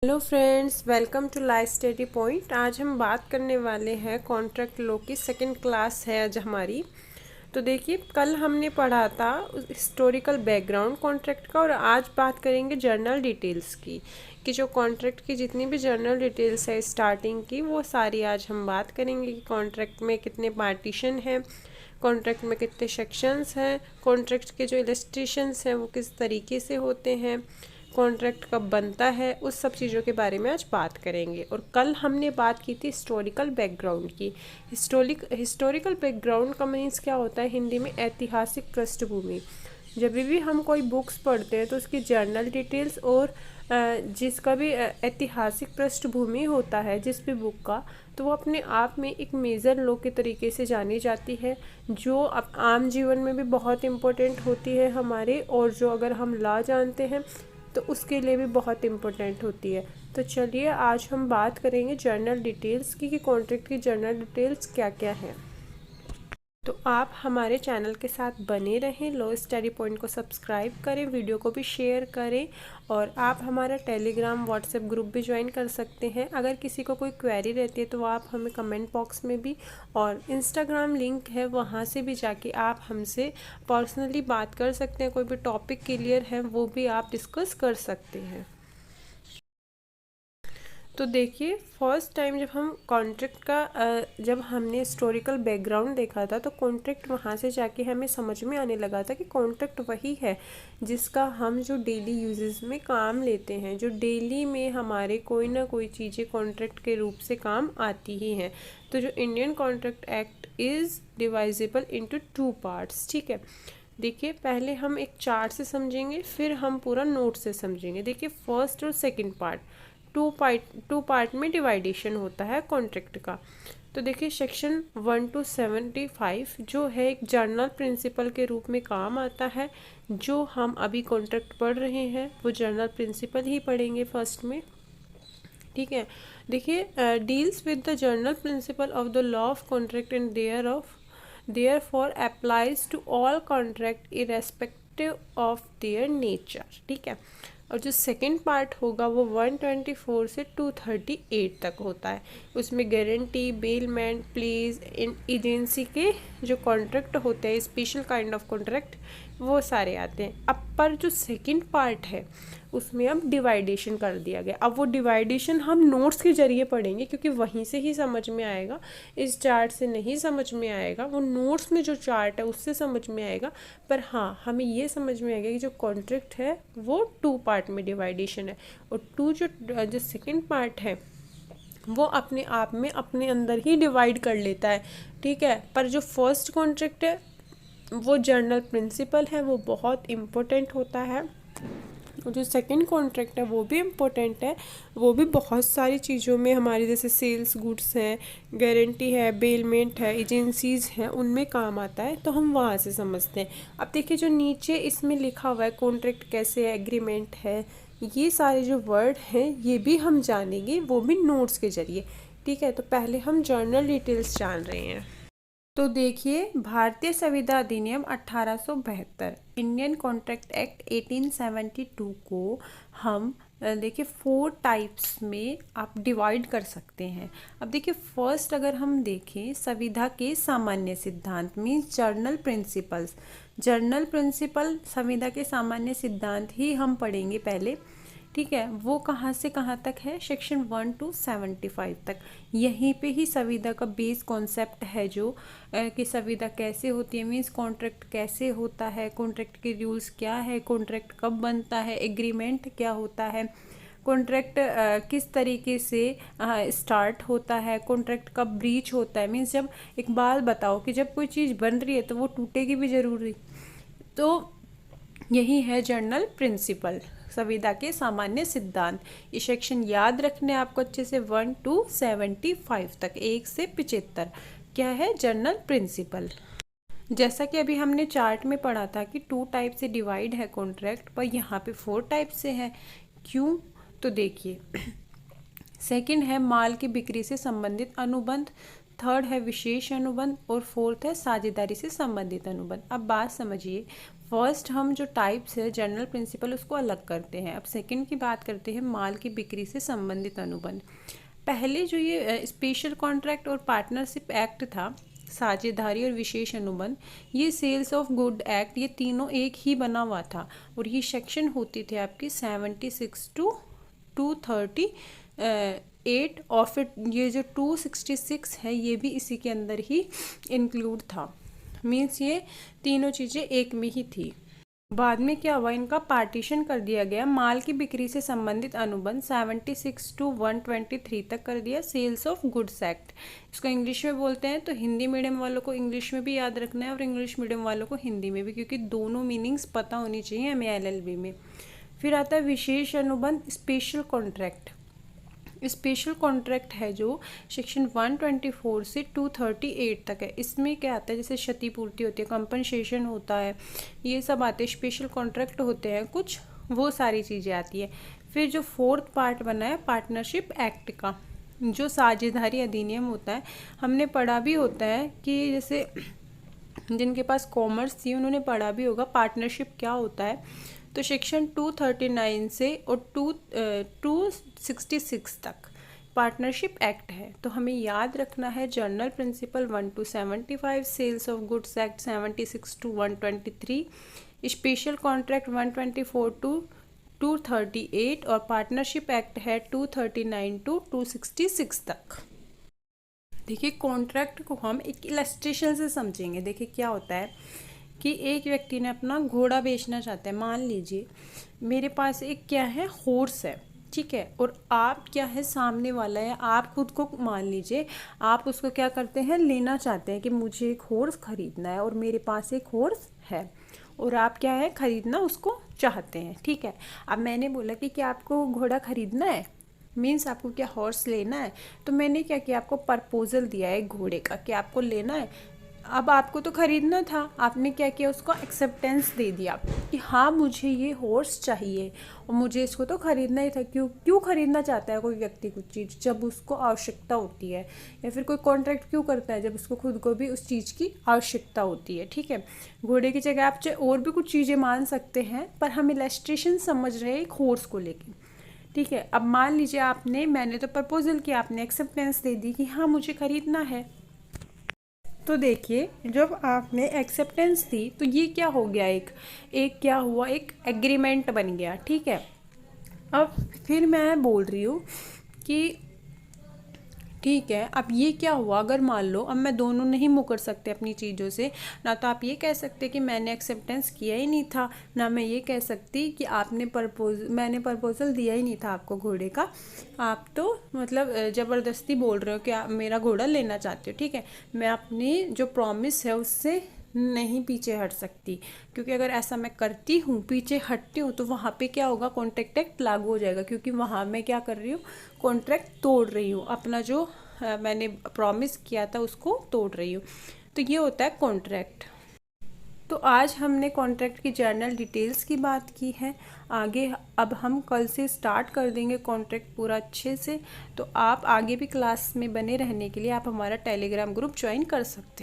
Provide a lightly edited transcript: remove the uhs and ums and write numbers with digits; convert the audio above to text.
Hello friends, welcome to life study point. आज हम बात करने वाले हैं कॉन्ट्रैक्ट लॉ की सेकंड क्लास है आज हमारी। तो देखिए, कल हमने पढ़ा था हिस्टोरिकल बैकग्राउंड कॉन्ट्रैक्ट का और आज बात करेंगे जर्नल डिटेल्स की कि जो कॉन्ट्रैक्ट की जितनी भी जर्नल डिटेल्स है स्टार्टिंग की वो सारी आज हम बात करेंगे कि कॉन्ट्रैक्ट में कितने पार्टीशन हैं, कॉन्ट्रैक्ट में कितने सेक्शंस हैं, कॉन्ट्रैक्ट के जो इलस्ट्रेशंस हैं वो किस तरीके से होते हैं, कॉन्ट्रैक्ट कब बनता है, उस सब चीज़ों के बारे में आज बात करेंगे। और कल हमने बात की थी हिस्टोरिकल बैकग्राउंड की। हिस्टोरिकल बैकग्राउंड का मीन्स क्या होता है हिंदी में? ऐतिहासिक पृष्ठभूमि। जब भी हम कोई बुक्स पढ़ते हैं तो उसकी जर्नल डिटेल्स और जिसका भी ऐतिहासिक पृष्ठभूमि होता है जिस भी बुक का, तो वो अपने आप में एक मेजर लॉ के तरीके से जानी जाती है, जो आम जीवन में भी बहुत इम्पोर्टेंट होती है हमारे, और जो अगर हम लॉ जानते हैं तो उसके लिए भी बहुत इम्पोर्टेंट होती है। तो चलिए आज हम बात करेंगे जर्नल डिटेल्स की कि कॉन्ट्रैक्ट की जर्नल डिटेल्स क्या क्या हैं। तो आप हमारे चैनल के साथ बने रहें, लॉ स्टडी पॉइंट को सब्सक्राइब करें, वीडियो को भी शेयर करें और आप हमारा टेलीग्राम व्हाट्सएप ग्रुप भी ज्वाइन कर सकते हैं। अगर किसी को कोई क्वेरी रहती है तो आप हमें कमेंट बॉक्स में भी, और इंस्टाग्राम लिंक है वहाँ से भी जाके आप हमसे पर्सनली बात कर सकते हैं। कोई भी टॉपिक क्लियर है वो भी आप डिस्कस कर सकते हैं। तो देखिए, फर्स्ट टाइम जब हम कॉन्ट्रैक्ट का जब हमने हिस्टोरिकल बैकग्राउंड देखा था तो कॉन्ट्रैक्ट वहाँ से जाके हमें समझ में आने लगा था कि कॉन्ट्रैक्ट वही है जिसका हम जो डेली यूजेस में काम लेते हैं, जो डेली में हमारे कोई ना कोई चीज़ें कॉन्ट्रैक्ट के रूप से काम आती ही हैं। तो जो Indian contract act is divisible into 2 parts. ठीक है, देखिए पहले हम एक चार्ट से समझेंगे, फिर हम पूरा नोट से समझेंगे। देखिए, फर्स्ट और सेकंड पार्ट, टू पार्ट में डिवाइडेशन होता है कॉन्ट्रैक्ट का। तो देखिए, सेक्शन 1 to 75 जो है एक जर्नल प्रिंसिपल के रूप में काम आता है। जो हम अभी कॉन्ट्रैक्ट पढ़ रहे हैं वो जर्नल प्रिंसिपल ही पढ़ेंगे फर्स्ट में। ठीक है, देखिए, deals with the general principle of the law of contract and therefore applies to all contract irrespective of their nature. ठीक है, और जो सेकंड पार्ट होगा वो 124 से 238 तक होता है। उसमें guarantee, bailment, please, in agency के जो कॉन्ट्रैक्ट होते हैं, स्पेशल काइंड ऑफ कॉन्ट्रैक्ट, वो सारे आते हैं। अब पर जो सेकंड पार्ट है उसमें अब डिवाइडेशन कर दिया गया। अब वो डिवाइडेशन हम नोट्स के जरिए पढ़ेंगे क्योंकि वहीं से ही समझ में आएगा, इस चार्ट से नहीं समझ में आएगा, वो नोट्स में जो चार्ट है उससे समझ में आएगा। पर हाँ, हमें ये समझ में आएगा कि जो कॉन्ट्रैक्ट है वो 2 पार्ट में डिवाइडेशन है, और जो सेकेंड पार्ट है वो अपने आप में अपने अंदर ही डिवाइड कर लेता है। ठीक है, पर जो फर्स्ट कॉन्ट्रैक्ट है वो जर्नल प्रिंसिपल है, वो बहुत इम्पोर्टेंट होता है। और जो सेकंड कॉन्ट्रैक्ट है वो भी इम्पोर्टेंट है, वो भी बहुत सारी चीज़ों में हमारे जैसे सेल्स गुड्स हैं, गारंटी है, बेलमेंट है, एजेंसीज़ हैं, उनमें काम आता है। तो हम वहाँ से समझते हैं। अब देखिए, जो नीचे इसमें लिखा हुआ है कॉन्ट्रैक्ट कैसे है, एग्रीमेंट है, ये सारे जो वर्ड हैं ये भी हम जानेंगे, वो भी नोट्स के जरिए। ठीक है, तो पहले हम जर्नल डिटेल्स जान रहे हैं। तो देखिए, भारतीय संविदा अधिनियम 1872, इंडियन कॉन्ट्रैक्ट एक्ट 1872 को हम देखिए 4 टाइप्स में आप डिवाइड कर सकते हैं। अब देखिए, फर्स्ट अगर हम देखें संविदा के सामान्य सिद्धांत means general principles. General principle संविदा के सामान्य सिद्धांत ही हम पढ़ेंगे पहले। ठीक है, वो कहाँ से कहाँ तक है? सेक्शन 1 to 75 तक। यहीं पे ही संविदा का बेस कॉन्सेप्ट है जो कि संविदा कैसे होती है, मीन्स कॉन्ट्रैक्ट कैसे होता है, कॉन्ट्रैक्ट के रूल्स क्या है, कॉन्ट्रैक्ट कब बनता है, एग्रीमेंट क्या होता है, कॉन्ट्रैक्ट किस तरीके से स्टार्ट होता है, कॉन्ट्रैक्ट कब ब्रीच होता है। मीन्स जब एक बात बताओ कि जब कोई चीज़ बन रही है तो वो टूटेगी भी ज़रूरी। तो यही है जर्नल प्रिंसिपल, संविदा के सामान्य सिद्धांत। ये सेक्शन याद रखने आपको अच्छे से 1 to 75 तक, 1 से 75 क्या है? General principle. जैसा कि अभी हमने चार्ट में पढ़ा था कि 2 टाइप से डिवाइड है कॉन्ट्रैक्ट, पर यहाँ पे 4 टाइप से है। क्यों? तो देखिए, सेकंड है माल की बिक्री से संबंधित अनुबंध, थर्ड है विशेष अनुबंध, और फोर्थ है साझेदारी से संबंधित अनुबंध। अब बात समझिए, फर्स्ट हम जो टाइप्स है जनरल प्रिंसिपल उसको अलग करते हैं। अब सेकंड की बात करते हैं माल की बिक्री से संबंधित अनुबंध। पहले जो ये स्पेशल कॉन्ट्रैक्ट और पार्टनरशिप एक्ट था, साझेदारी और विशेष अनुबंध, ये सेल्स ऑफ गुड एक्ट, ये तीनों एक ही बना हुआ था और ये सेक्शन होती थी आपकी 76 टू 238 और फिर ये जो 266 है ये भी इसी के अंदर ही इंक्लूड था। मीन्स ये तीनों चीज़ें एक में ही थी। बाद में क्या हुआ, इनका पार्टीशन कर दिया गया। माल की बिक्री से संबंधित अनुबंध 76 टू 123 तक कर दिया सेल्स ऑफ गुड्स एक्ट। इसको इंग्लिश में बोलते हैं, तो हिंदी मीडियम वालों को इंग्लिश में भी याद रखना है और इंग्लिश मीडियम वालों को हिंदी में भी, क्योंकि दोनों मीनिंग्स पता होनी चाहिए हमें LLB में। फिर आता है विशेष अनुबंध, स्पेशल कॉन्ट्रैक्ट। स्पेशल कॉन्ट्रैक्ट है जो सेक्शन 124 से 238 तक है। इसमें क्या आता है, जैसे क्षतिपूर्ति होती है, कंपनसेशन होता है, ये सब आते हैं। स्पेशल कॉन्ट्रैक्ट होते हैं कुछ, वो सारी चीज़ें आती है। फिर जो फोर्थ पार्ट बना है पार्टनरशिप एक्ट का, जो साझेदारी अधिनियम होता है, हमने पढ़ा भी होता है कि जैसे जिनके पास कॉमर्स थी उन्होंने पढ़ा भी होगा पार्टनरशिप क्या होता है। तो सेक्शन 239 से और 266 तक पार्टनरशिप एक्ट है। तो हमें याद रखना है general principle 1 to 75, sales of goods act 76 to 123, special contract 124 to 238 और पार्टनरशिप एक्ट है 239 to 266 तक। देखिए कॉन्ट्रैक्ट को हम एक इलस्ट्रेशन से समझेंगे। देखिए क्या होता है कि एक व्यक्ति ने अपना घोड़ा बेचना चाहता है। मान लीजिए मेरे पास एक क्या है, हॉर्स है, ठीक है, और आप क्या है, सामने वाला है, आप खुद को मान लीजिए आप उसको क्या करते हैं, लेना चाहते हैं कि मुझे एक हॉर्स खरीदना है और मेरे पास एक हॉर्स है और आप क्या है, खरीदना उसको चाहते हैं, ठीक है। अब मैंने बोला कि क्या आपको घोड़ा खरीदना है, मीन्स आपको क्या हॉर्स लेना है, तो मैंने क्या किया, आपको प्रपोजल दिया है घोड़े का कि आपको लेना है। अब आपको तो खरीदना था, आपने क्या किया, उसको एक्सेप्टेंस दे दिया कि हाँ मुझे ये हॉर्स चाहिए और मुझे इसको तो खरीदना ही था। क्यों खरीदना चाहता है कोई व्यक्ति कुछ चीज़, जब उसको आवश्यकता होती है, या फिर कोई कॉन्ट्रैक्ट क्यों करता है, जब उसको खुद को भी उस चीज़ की आवश्यकता होती है, ठीक है। घोड़े की जगह आप चाहे और भी कुछ चीज़ें मान सकते हैं, पर हम इलस्ट्रेशन समझ रहे हैं एक हॉर्स को लेकर, ठीक है। अब मान लीजिए मैंने तो प्रपोजल किया, आपने एक्सेप्टेंस दे दी कि हाँ मुझे खरीदना है। तो देखिए जब आपने एक्सेप्टेंस दी तो ये क्या हो गया, एक क्या हुआ, एक एग्रीमेंट बन गया, ठीक है। अब फिर मैं बोल रही हूँ कि ठीक है, अब ये क्या हुआ, अगर मान लो अब मैं दोनों नहीं मुकर सकते अपनी चीज़ों से, ना तो आप ये कह सकते कि मैंने एक्सेप्टेंस किया ही नहीं था, ना मैं ये कह सकती कि मैंने प्रपोजल दिया ही नहीं था आपको घोड़े का, आप तो मतलब ज़बरदस्ती बोल रहे हो कि आप मेरा घोड़ा लेना चाहते हो, ठीक है। मैं अपनी जो प्रॉमिस है उससे नहीं पीछे हट सकती, क्योंकि अगर ऐसा मैं करती हूँ, पीछे हटती हूँ, तो वहाँ पे क्या होगा, कॉन्ट्रैक्ट एक्ट लागू हो जाएगा, क्योंकि वहाँ मैं क्या कर रही हूँ, कॉन्ट्रैक्ट तोड़ रही हूँ, अपना जो मैंने प्रॉमिस किया था उसको तोड़ रही हूँ। तो ये होता है कॉन्ट्रैक्ट। तो आज हमने कॉन्ट्रैक्ट की जर्नल डिटेल्स की बात की है। आगे अब हम कल से स्टार्ट कर देंगे कॉन्ट्रैक्ट पूरा अच्छे से। तो आप आगे भी क्लास में बने रहने के लिए आप हमारा टेलीग्राम ग्रुप ज्वाइन कर सकते हैं।